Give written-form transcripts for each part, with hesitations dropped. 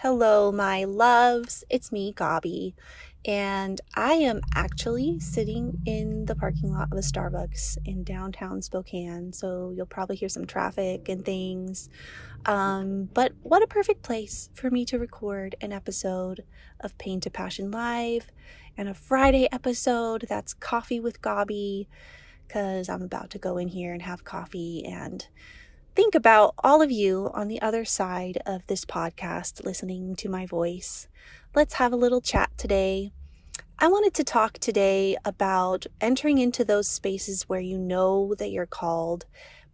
Hello, my loves. It's me, Gabi, and I am actually sitting in the parking lot of a Starbucks in downtown Spokane, so you'll probably hear some traffic and things. But what a perfect place for me to record an episode of Pain to Passion Live and a Friday episode that's Coffee with Gabi, because I'm about to go in here and have coffee and think about all of you on the other side of this podcast listening to my voice. Let's have a little chat today. I wanted to talk today about entering into those spaces where you know that you're called,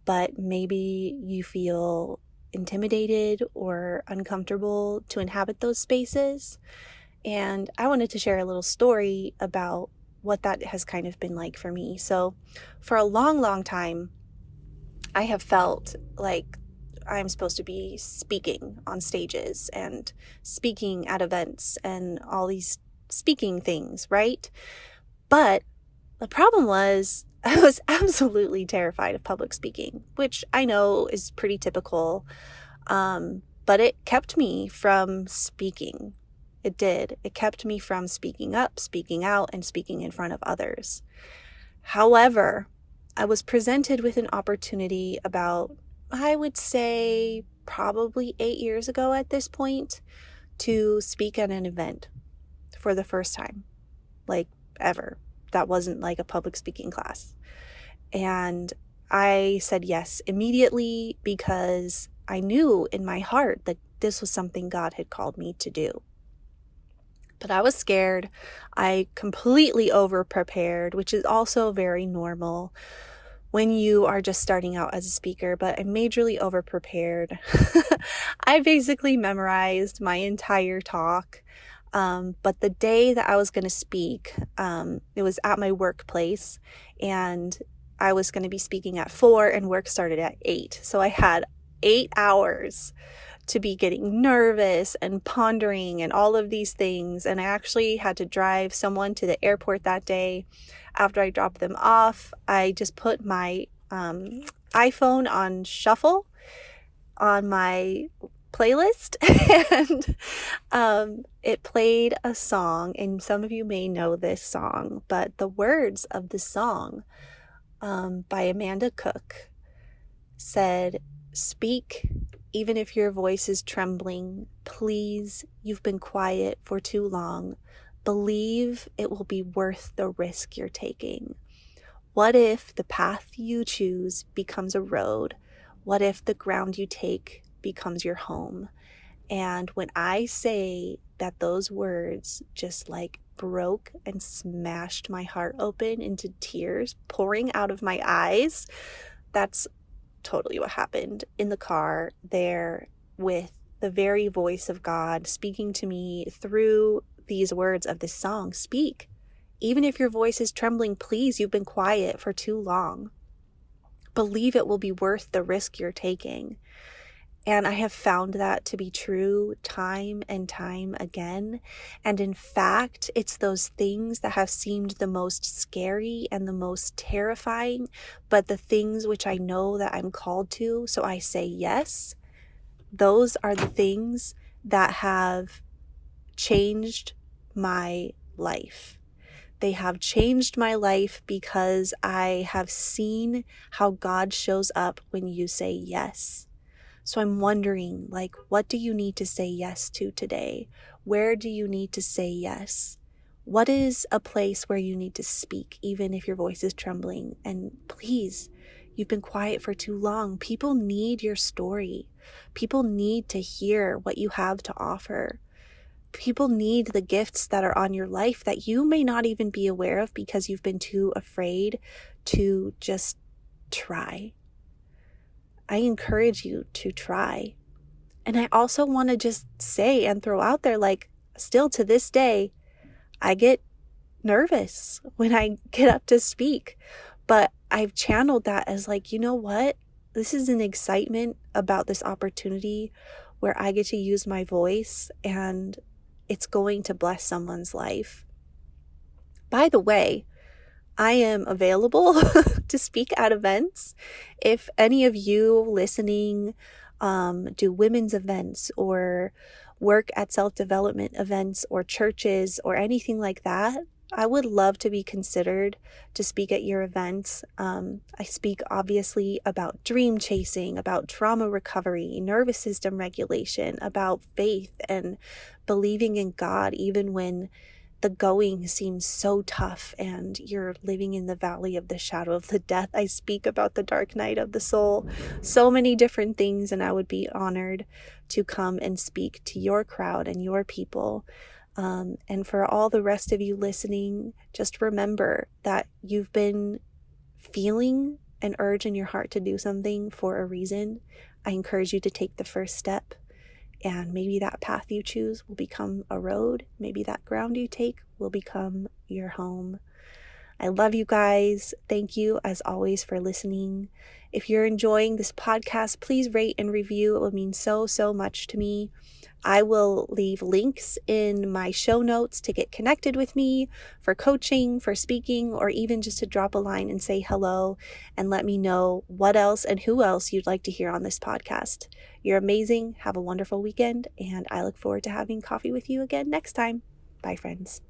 but maybe you feel intimidated or uncomfortable to inhabit those spaces. And I wanted to share a little story about what that has kind of been like for me. So for a long, long time, I have felt like I'm supposed to be speaking on stages and speaking at events and all these speaking things, right? But the problem was I was absolutely terrified of public speaking, which I know is pretty typical, but it kept me from speaking. It did. It kept me from speaking up, speaking out, and speaking in front of others. However, I was presented with an opportunity about, I would say, probably 8 years ago at this point, to speak at an event for the first time, like ever. That wasn't like a public speaking class. And I said yes immediately because I knew in my heart that this was something God had called me to do. But I was scared. I completely over-prepared, which is also very normal when you are just starting out as a speaker, but I majorly over-prepared. I basically memorized my entire talk. But the day that I was going to speak, it was at my workplace, and I was going to be speaking at 4 and work started at 8. So I had 8 hours to be getting nervous and pondering and all of these things. And I actually had to drive someone to the airport that day. After I dropped them off, I just put my iPhone on shuffle on my playlist and it played a song, and some of you may know this song, but the words of the song by Amanda Cook said, "Speak, even if your voice is trembling. Please, you've been quiet for too long. Believe it will be worth the risk you're taking. What if the path you choose becomes a road? What if the ground you take becomes your home?" And when I say that those words just like broke and smashed my heart open into tears pouring out of my eyes, that's totally what happened in the car there, with the very voice of God speaking to me through these words of this song. Speak. Even if your voice is trembling, please, you've been quiet for too long. Believe it will be worth the risk you're taking. And I have found that to be true time and time again. And in fact, it's those things that have seemed the most scary and the most terrifying, but the things which I know that I'm called to, so I say yes, those are the things that have changed my life. They have changed my life because I have seen how God shows up when you say yes. So I'm wondering, like, what do you need to say yes to today? Where do you need to say yes? What is a place where you need to speak, even if your voice is trembling? And please, you've been quiet for too long. People need your story. People need to hear what you have to offer. People need the gifts that are on your life that you may not even be aware of because you've been too afraid to just try. I encourage you to try. And I also want to just say and throw out there, like, still to this day, I get nervous when I get up to speak, but I've channeled that as like, you know what? This is an excitement about this opportunity where I get to use my voice and it's going to bless someone's life. By the way, I am available to speak at events. If any of you listening do women's events or work at self-development events or churches or anything like that, I would love to be considered to speak at your events. I speak obviously about dream chasing, about trauma recovery, nervous system regulation, about faith and believing in God, even when the going seems so tough and you're living in the valley of the shadow of the death. I speak about the dark night of the soul, so many different things, and I would be honored to come and speak to your crowd and your people. And for all the rest of you listening, just remember that you've been feeling an urge in your heart to do something for a reason. I encourage you to take the first step. And maybe that path you choose will become a road. Maybe that ground you take will become your home. I love you guys. Thank you, as always, for listening. If you're enjoying this podcast, please rate and review. It would mean so, so much to me. I will leave links in my show notes to get connected with me for coaching, for speaking, or even just to drop a line and say hello and let me know what else and who else you'd like to hear on this podcast. You're amazing. Have a wonderful weekend, and I look forward to having coffee with you again next time. Bye, friends.